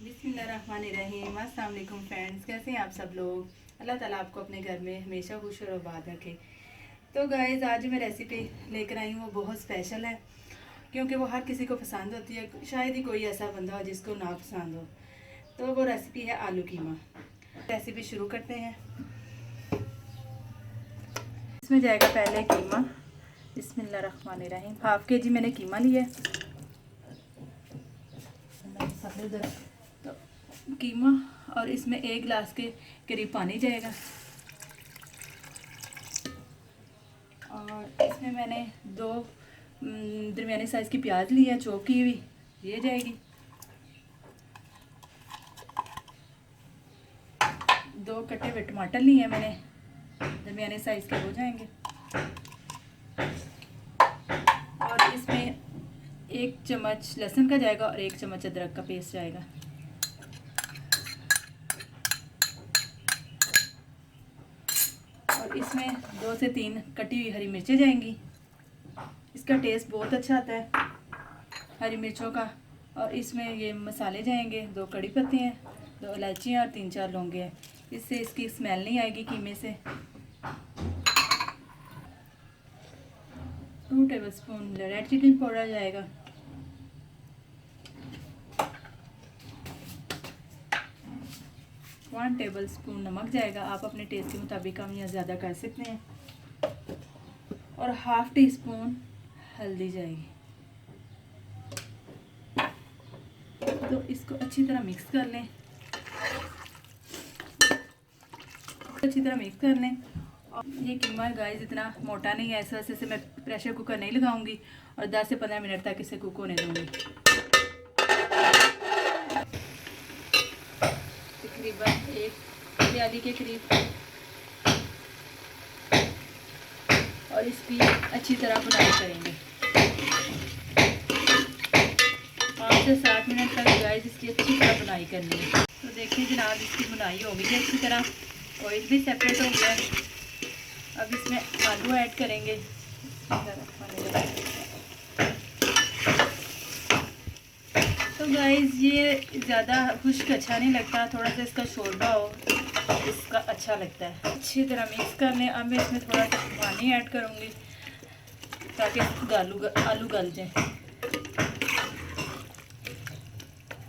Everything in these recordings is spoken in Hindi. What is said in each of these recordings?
बिस्मिल्लाहिर्रहमानिर्रहीम। अस्सलाम वालेकुम फ्रेंड्स, कैसे हैं आप सब लोग। अल्लाह ताला आपको अपने घर में हमेशा खुश और आबाद रखे। तो गाइस, आज मैं रेसिपी लेकर आई हूँ, वो बहुत स्पेशल है क्योंकि वो हर किसी को पसंद होती है। शायद ही कोई ऐसा बंदा हो जिसको ना पसंद हो। तो वो रेसिपी है आलू कीमा। रेसिपी शुरू करते हैं। इसमें जाएगा पहले कीमा। बिस्मिल्लाहिर्रहमानिर्रहीम। हाफ के जी मैंने कीमा लिया है। तो कीमा और इसमें 1 गिलास के करीब पानी जाएगा। और इसमें मैंने 2 दरमियाने साइज़ की प्याज ली है, चॉप की हुई, ये जाएगी। 2 कटे हुए टमाटर लिए हैं मैंने, दरमियाने साइज़ के, हो जाएंगे। और इसमें 1 चम्मच लहसुन का जाएगा और 1 चम्मच अदरक का पेस्ट जाएगा। और इसमें 2 से 3 कटी हुई हरी मिर्चें जाएंगी। इसका टेस्ट बहुत अच्छा आता है हरी मिर्चों का। और इसमें ये मसाले जाएंगे, 2 कड़ी पत्ते हैं, 2 इलायचियाँ और 3-4 लौंगे हैं। इससे इसकी स्मेल नहीं आएगी कीमे से। 2 टेबलस्पून रेड चिली पाउडर जाएगा। 1 टेबलस्पून नमक जाएगा। आप अपने टेस्ट के मुताबिक कम या ज़्यादा कर सकते हैं। और हाफ टी स्पून हल्दी जाएगी। तो इसको अच्छी तरह मिक्स कर लें, अच्छी तरह मिक्स कर लें। और ये कीमा गाइस इतना मोटा नहीं है, ऐसा वैसे से मैं प्रेशर कुकर नहीं लगाऊंगी और 10 से 15 मिनट तक इसे कुक होने दूंगी। तकरीबन 1 प्याली के करीब। और इसकी अच्छी तरह बुनाई करेंगे 5 से 7 मिनट तक गाइस इसकी अच्छी तरह बुनाई करनी है। तो देखिए जनाब, इसकी बुनाई हो गई है अच्छी तरह, ऑयल भी सेपरेट हो गया है। अब इसमें आलू ऐड करेंगे। तो गाइस ये ज़्यादा खुश्क अच्छा नहीं लगता, थोड़ा सा इसका शोरबा हो इसका अच्छा लगता है। अच्छी तरह मिक्स कर लें। अब मैं इसमें थोड़ा सा पानी ऐड करूँगी ताकि आलू गल जाए।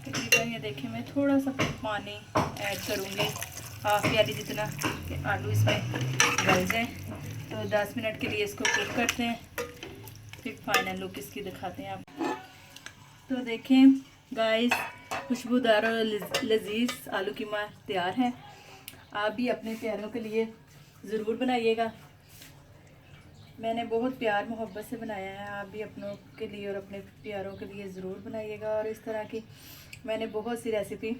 तकरीबन ये देखिए मैं थोड़ा सा पानी ऐड करूँगी, हाफ प्याली जितना, कि आलू इसमें गल जाए। तो 10 मिनट के लिए इसको कुक करते हैं, फिर फाइनल लुक इसकी दिखाते हैं आप। तो देखें गाइस, खुशबूदार और लजीज आलू कीमा तैयार है। आप भी अपने प्यारों के लिए ज़रूर बनाइएगा। मैंने बहुत प्यार मोहब्बत से बनाया है, आप भी अपनों के लिए और अपने प्यारों के लिए ज़रूर बनाइएगा। और इस तरह की मैंने बहुत सी रेसिपी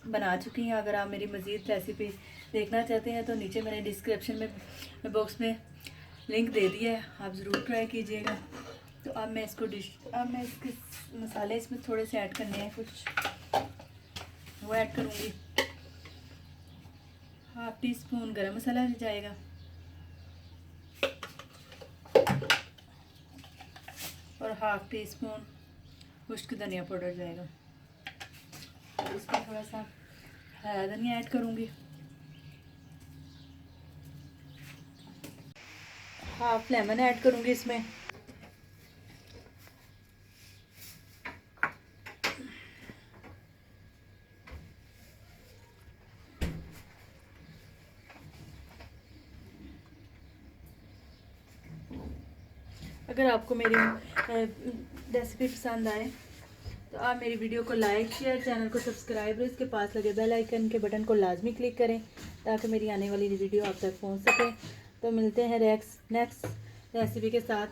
बना चुकी हैं। अगर आप मेरी मज़ीद रेसिपी देखना चाहते हैं तो नीचे मैंने डिस्क्रिप्शन में बॉक्स में लिंक दे दिया है, आप ज़रूर ट्राई कीजिएगा। तो अब मैं इसको अब मैं इसके मसाले इसमें थोड़े से ऐड करने हैं, कुछ वो ऐड करूँगी। हाफ टी स्पून गरम मसाला जाएगा। और हाफ टी स्पून खुश्क धनिया पाउडर जाएगा। और इसमें थोड़ा सा हरा धनिया ऐड करूँगी। हाफ लेमन ऐड करूँगी इसमें। अगर आपको मेरी रेसिपी पसंद आए तो आप मेरी वीडियो को लाइक शेयर, चैनल को सब्सक्राइब और इसके पास लगे बेल आइकन के बटन को लाजमी क्लिक करें ताकि मेरी आने वाली वीडियो आप तक पहुंच सके। तो मिलते हैं नेक्स्ट रेसिपी के साथ।